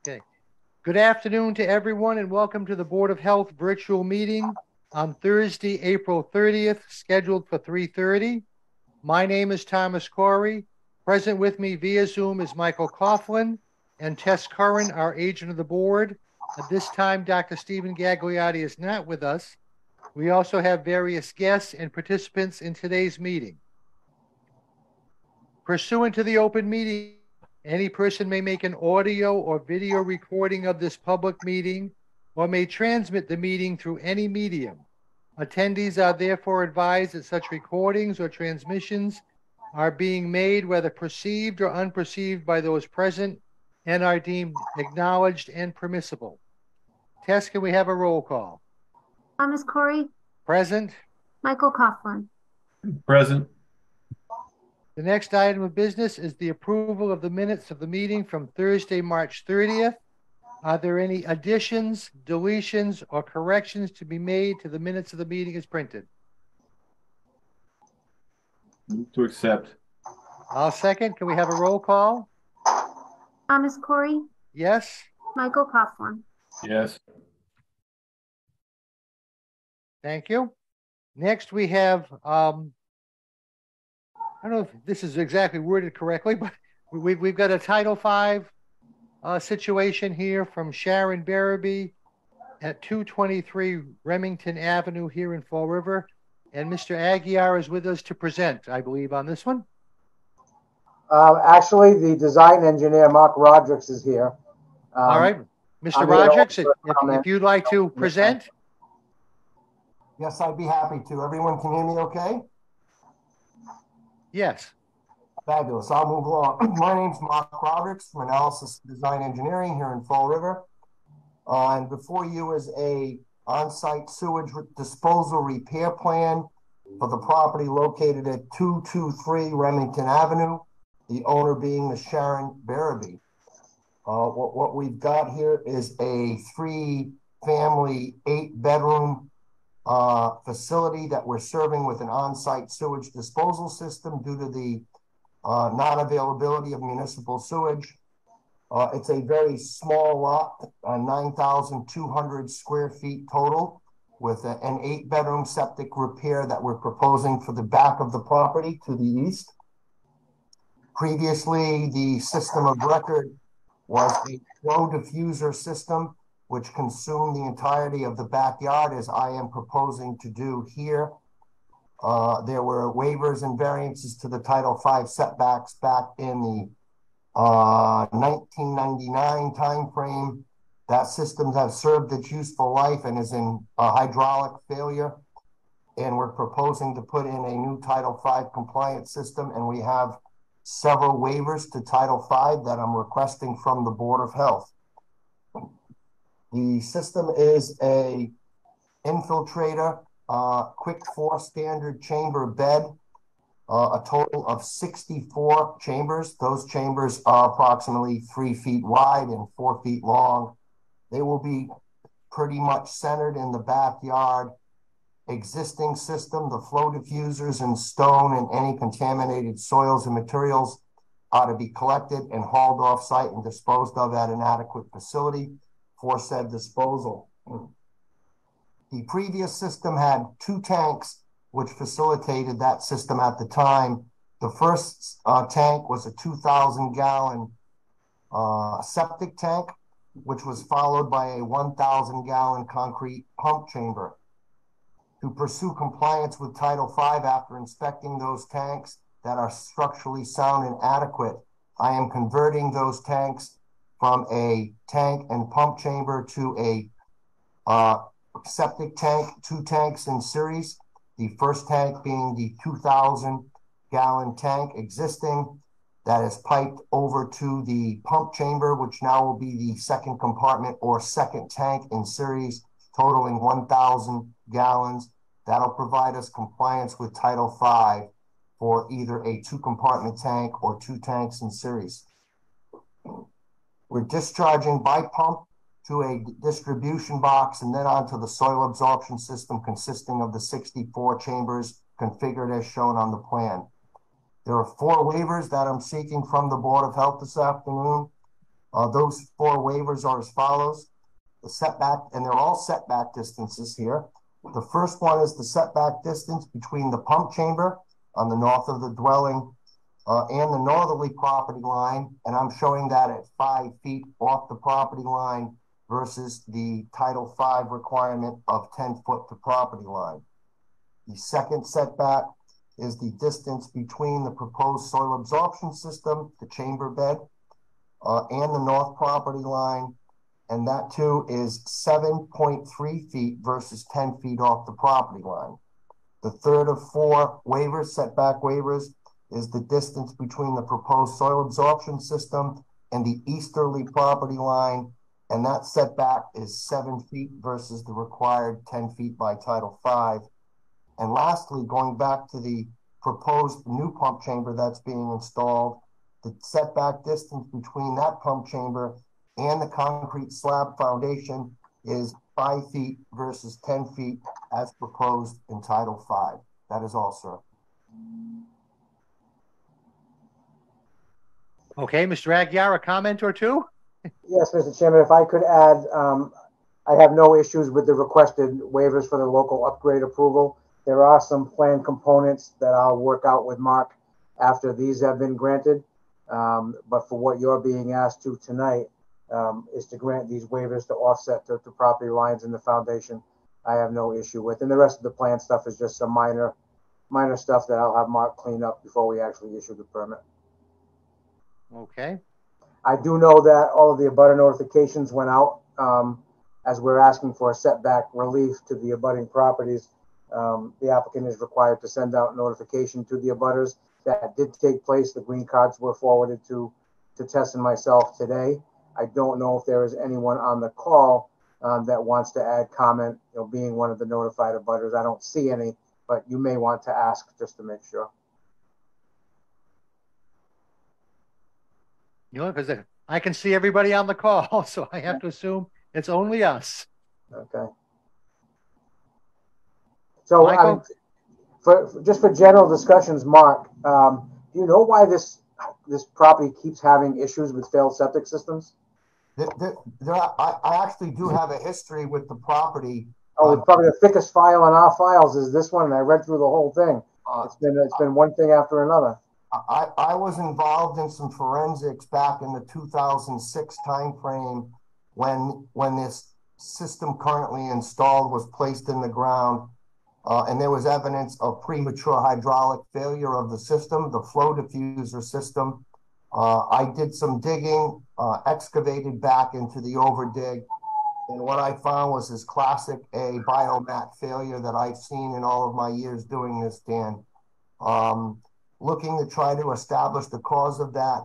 Okay. Good afternoon to everyone and welcome to the Board of Health virtual meeting on Thursday, April 30th, scheduled for 3:30. My name is Thomas Corey. Present with me via Zoom is Michael Coughlin and Tess Curran, our agent of the board. At this time, Dr. Stephen Gagliardi is not with us. We also have various guests and participants in today's meeting. Pursuant to the open meeting, any person may make an audio or video recording of this public meeting or may transmit the meeting through any medium. Attendees are therefore advised that such recordings or transmissions are being made, whether perceived or unperceived, by those present and are deemed acknowledged and permissible. Tess, can we have a roll call? Thomas Corey. Present. Michael Coughlin. Present. The next item of business is the approval of the minutes of the meeting from Thursday, March 30th. Are there any additions, deletions, or corrections to be made to the minutes of the meeting as printed? Move to accept. I'll second. Can we have a roll call? Thomas Corey. Yes. Michael Coughlin. Yes. Thank you. Next, we have, I don't know if this is exactly worded correctly, but we've got a Title V situation here from Sharon Barabee at 223 Remington Avenue here in Fall River. And Mr. Aguiar is with us to present, I believe, on this one. Actually, the design engineer, Mark Rodricks, is here. All right. Mr. Rodricks, if you'd like to present. Yes, I'd be happy to. Everyone can hear me okay? Yes. Fabulous. I'll move along. My name's Mark Rodricks from Analysis Design Engineering here in Fall River. And before you is a on-site sewage disposal repair plan for the property located at 223 Remington Avenue, the owner being Ms. Sharon Barabee. What we've got here is a 3-family, 8-bedroom facility that we're serving with an on-site sewage disposal system due to the non-availability of municipal sewage. It's a very small lot, 9,200 square feet total, with an 8-bedroom septic repair that we're proposing for the back of the property to the east. Previously, the system of record was a flow diffuser system, which consumed the entirety of the backyard, as I am proposing to do here. There were waivers and variances to the Title V setbacks back in the 1999 timeframe. That system has served its useful life and is in hydraulic failure. And we're proposing to put in a new Title V compliant system, and we have several waivers to Title V that I'm requesting from the Board of Health. The system is a infiltrator, quick 4 standard chamber bed, a total of 64 chambers. Those chambers are approximately 3 feet wide and 4 feet long. They will be pretty much centered in the backyard. Existing system, the flow diffusers and stone and any contaminated soils and materials are to be collected and hauled off site and disposed of at an adequate facility for said disposal. The previous system had 2 tanks which facilitated that system at the time. The first tank was a 2,000-gallon septic tank, which was followed by a 1,000-gallon concrete pump chamber. To pursue compliance with Title V after inspecting those tanks that are structurally sound and adequate, I am converting those tanks from a tank and pump chamber to a septic tank, 2 tanks in series. The first tank being the 2,000-gallon tank existing that is piped over to the pump chamber, which now will be the second compartment or second tank in series, totaling 1,000 gallons. That'll provide us compliance with Title V for either a 2-compartment tank or 2 tanks in series. We're discharging by pump to a distribution box and then onto the soil absorption system consisting of the 64 chambers configured as shown on the plan. There are 4 waivers that I'm seeking from the Board of Health this afternoon. Those four waivers are as follows. The setback, and they're all setback distances here. The first one is the setback distance between the pump chamber on the north of the dwelling and the northerly property line, and I'm showing that at 5 feet off the property line versus the Title V requirement of 10 foot to property line. The second setback is the distance between the proposed soil absorption system, the chamber bed, and the north property line, and that too is 7.3 feet versus 10 feet off the property line. The third of four waivers, setback waivers, is the distance between the proposed soil absorption system and the easterly property line, and that setback is 7 feet versus the required 10 feet by Title V. And lastly, going back to the proposed new pump chamber that's being installed, the setback distance between that pump chamber and the concrete slab foundation is 5 feet versus 10 feet as proposed in Title V. That is all, sir. Okay, Mr. Aguirre, a comment or two? Yes, Mr. Chairman, if I could add, I have no issues with the requested waivers for the local upgrade approval. There are some plan components that I'll work out with Mark after these have been granted. But for what you're being asked to tonight is to grant these waivers to offset the property lines in the foundation. I have no issue with. And the rest of the plan stuff is just some minor stuff that I'll have Mark clean up before we actually issue the permit. Okay. I do know that all of the abutter notifications went out as we're asking for a setback relief to the abutting properties. The applicant is required to send out notification to the abutters. That did take place. The green cards were forwarded to Tess and myself today. I don't know if there is anyone on the call that wants to add comment, being one of the notified abutters. I don't see any, but you may want to ask just to make sure. Because I can see everybody on the call, so I have to assume it's only us. Okay. So, just for general discussions, Mark, do you know why this property keeps having issues with failed septic systems? I actually do have a history with the property. Oh, it's probably the thickest file on our files is this one, and I read through the whole thing. It's been one thing after another. I was involved in some forensics back in the 2006 timeframe when this system currently installed was placed in the ground, and there was evidence of premature hydraulic failure of the system, the flow diffuser system. I did some digging, excavated back into the overdig, and what I found was this classic A biomat failure that I've seen in all of my years doing this, Dan. Looking to try to establish the cause of that,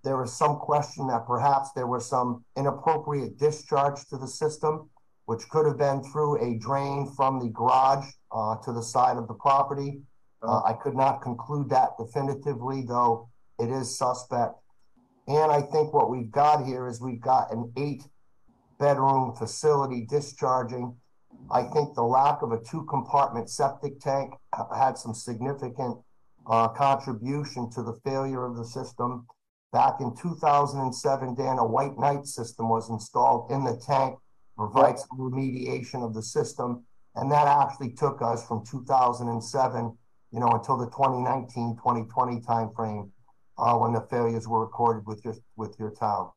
there was some question that perhaps there was some inappropriate discharge to the system, which could have been through a drain from the garage to the side of the property. I could not conclude that definitively, though it is suspect. And I think what we've got here is we've got an 8-bedroom facility discharging. I think the lack of a 2-compartment septic tank had some significant contribution to the failure of the system. Back in 2007, Dan, a White Knight system was installed in the tank, provides remediation of the system, and that actually took us from 2007, until the 2019-2020 timeframe when the failures were recorded with your town.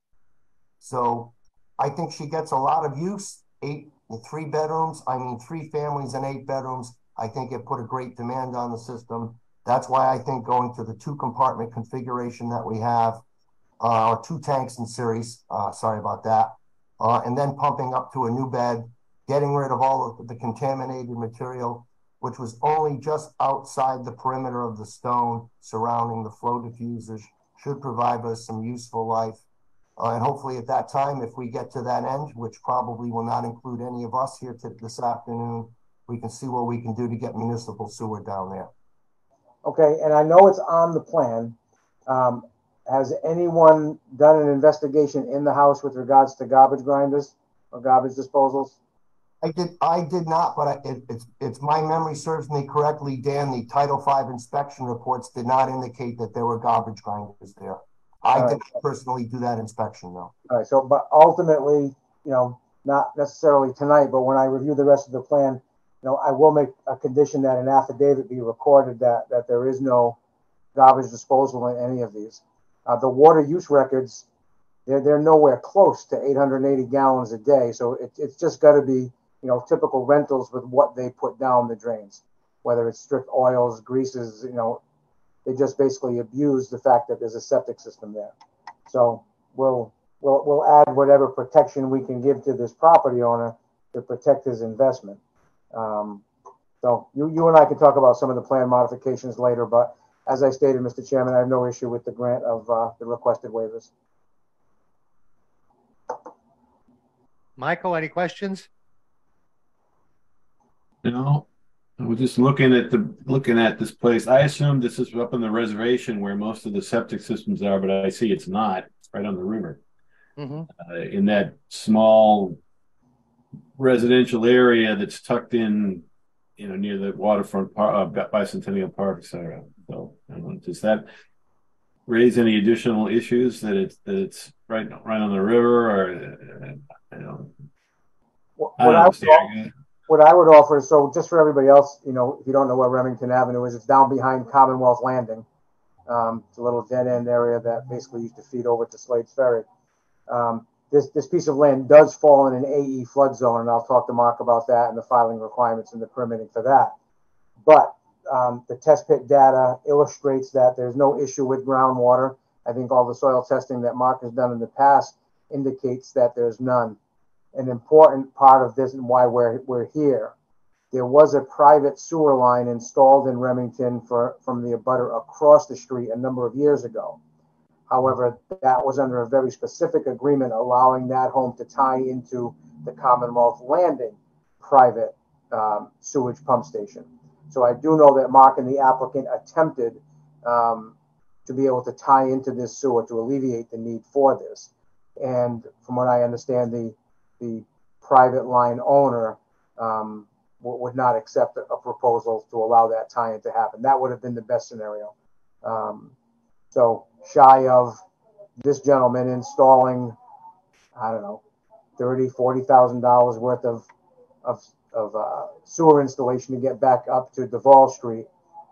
So I think she gets a lot of use. 3 bedrooms, 3 families and 8 bedrooms. I think it put a great demand on the system. That's why I think going to the 2-compartment configuration that we have, or 2 tanks in series, sorry about that, and then pumping up to a new bed, getting rid of all of the contaminated material, which was only just outside the perimeter of the stone surrounding the flow diffusers, should provide us some useful life. And hopefully at that time, if we get to that end, which probably will not include any of us here this afternoon, we can see what we can do to get municipal sewer down there. Okay, and I know it's on the plan. Has anyone done an investigation in the house with regards to garbage grinders or garbage disposals? I did not, but it's my memory serves me correctly, Dan. The Title V inspection reports did not indicate that there were garbage grinders there. I All did not personally do that inspection, though. All right, so, but ultimately, not necessarily tonight, but when I review the rest of the plan, I will make a condition that an affidavit be recorded that there is no garbage disposal in any of these. The water use records, they're nowhere close to 880 gallons a day. So it's just got to be, typical rentals with what they put down the drains, whether it's strict oils, greases, they just basically abuse the fact that there's a septic system there. So we'll add whatever protection we can give to this property owner to protect his investment. So you and I can talk about some of the plan modifications later, but as I stated, Mr. Chairman, I have no issue with the grant of the requested waivers. Michael, any questions? No, I was just looking at this place. I assumed this is up on the reservation where most of the septic systems are, but I see it's not. It's right on the river. In that small residential area that's tucked in, near the waterfront Bicentennial Park, etc. So, does that raise any additional issues that it's right on the river, or What I would offer, so just for everybody else, if you don't know where Remington Avenue is, it's down behind Commonwealth Landing. It's a little dead end area that basically used to feed over to Slade's Ferry. This piece of land does fall in an AE flood zone, and I'll talk to Mark about that and the filing requirements and the permitting for that. But the test pit data illustrates that there's no issue with groundwater. I think all the soil testing that Mark has done in the past indicates that there's none. An important part of this and why we're here, there was a private sewer line installed in Remington from the abutter across the street a number of years ago. However, that was under a very specific agreement allowing that home to tie into the Commonwealth Landing private sewage pump station. So I do know that Mark and the applicant attempted to be able to tie into this sewer to alleviate the need for this. And from what I understand, the private line owner would not accept a proposal to allow that tie-in to happen. That would have been the best scenario. So shy of this gentleman installing, I don't know, $30,000-$40,000 worth of sewer installation to get back up to Duval Street,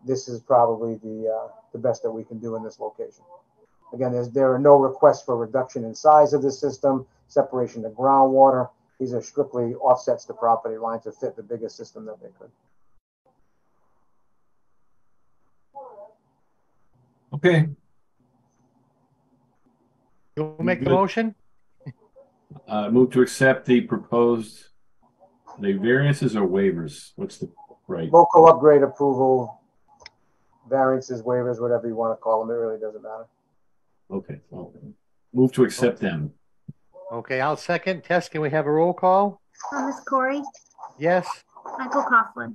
this is probably the best that we can do in this location. Again, there are no requests for reduction in size of the system, separation of groundwater. These are strictly offsets to property line to fit the biggest system that they could. Okay. You'll make the motion? Move to accept the proposed, the variances or waivers? What's the right? Local upgrade approval, variances, waivers, whatever you want to call them. It really doesn't matter. Okay. Well, move to accept them. Okay, I'll second. Tess, can we have a roll call? Thomas Corey, Yes. Michael Coughlin.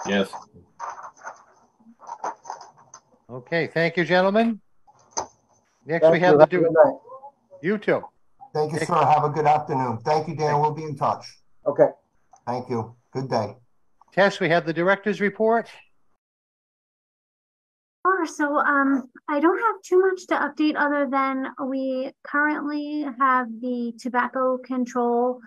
Yes. Okay, thank you, gentlemen. Next, Thank we have you. the Have a good night. You too. Thank you, sir. Have a good afternoon. Thank you, Dan. We'll be in touch. Okay. Thank you. Good day. Tess, we have the director's report. Sure. So I don't have too much to update other than we currently have the tobacco control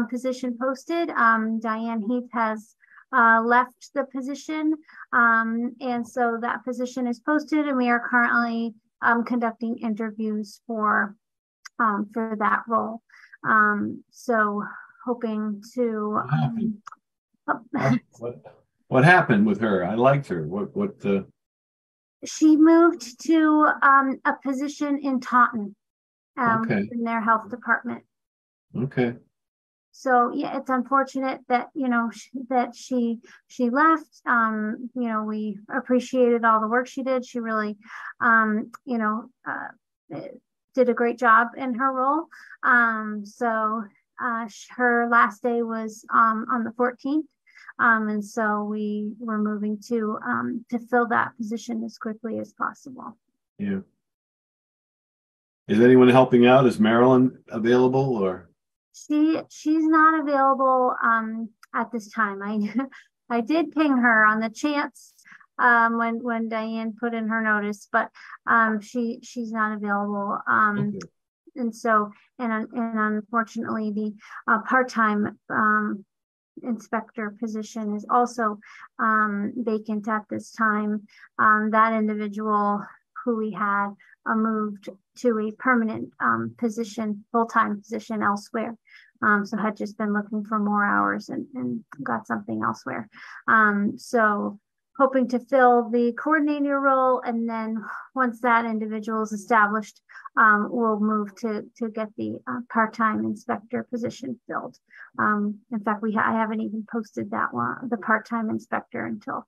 position posted. Diane Heath has left the position, and so that position is posted, and we are currently conducting interviews for that role. So hoping to. What happened with her? I liked her. She moved to a position in Taunton, Okay. in their health department. Okay. So yeah, it's unfortunate that that she left. We appreciated all the work she did. She really, did a great job in her role. So her last day was on the 14th. And so we were moving to fill that position as quickly as possible. Yeah. Is anyone helping out? Is Marilyn available or? She's not available at this time. I did ping her on the chance when Diane put in her notice, but she's not available. Okay. And so, and unfortunately, the part-time inspector position is also vacant at this time. That individual who we had moved to a permanent position, full-time position elsewhere. So had just been looking for more hours and got something elsewhere. So hoping to fill the coordinator role, and then once that individual is established, we'll move to get the part-time inspector position filled. In fact, I haven't even posted that one, the part-time inspector, until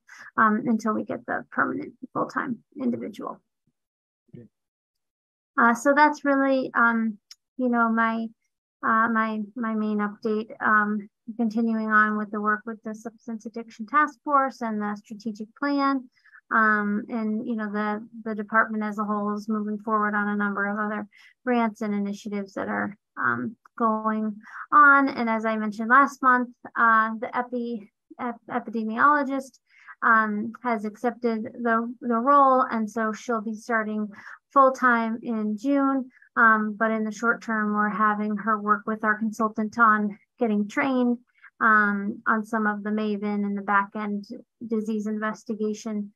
we get the permanent full-time individual. So that's really, my main update. Continuing on with the work with the Substance Addiction Task Force and the strategic plan. And, the department as a whole is moving forward on a number of other grants and initiatives that are going on. And as I mentioned last month, the epidemiologist has accepted the role, and so she'll be starting full-time in June. But in the short term, we're having her work with our consultant on getting trained on some of the MAVEN and the back-end disease investigation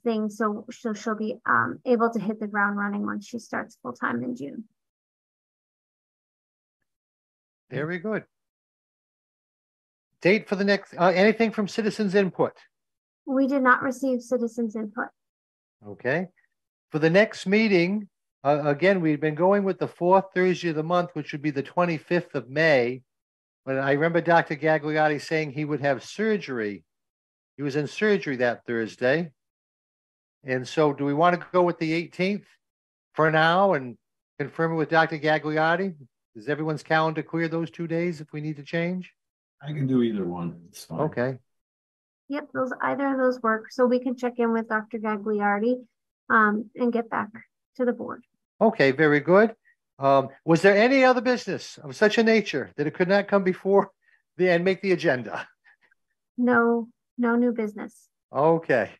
things. So she'll be able to hit the ground running once she starts full-time in June. Very good. Date for the next, anything from citizens input? We did not receive citizens input. Okay. For the next meeting, again, we've been going with the fourth Thursday of the month, which would be the 25th of May. But I remember Dr. Gagliardi saying he would have surgery. He was in surgery that Thursday. And so do we want to go with the 18th for now and confirm it with Dr. Gagliardi? Is everyone's calendar clear those 2 days if we need to change? I can do either one. It's fine. Okay. Yep, either of those work. So we can check in with Dr. Gagliardi and get back to the board. Okay, very good. Was there any other business of such a nature that it could not come before and make the agenda? No new business. Okay.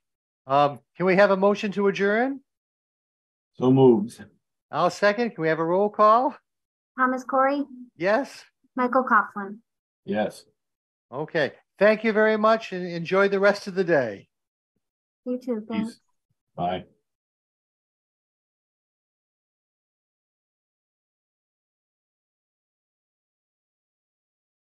Can we have a motion to adjourn? So moved. I'll second. Can we have a roll call? Thomas Corey? Yes. Michael Coughlin? Yes. Okay. Thank you very much and enjoy the rest of the day. You too. Thanks. Bye.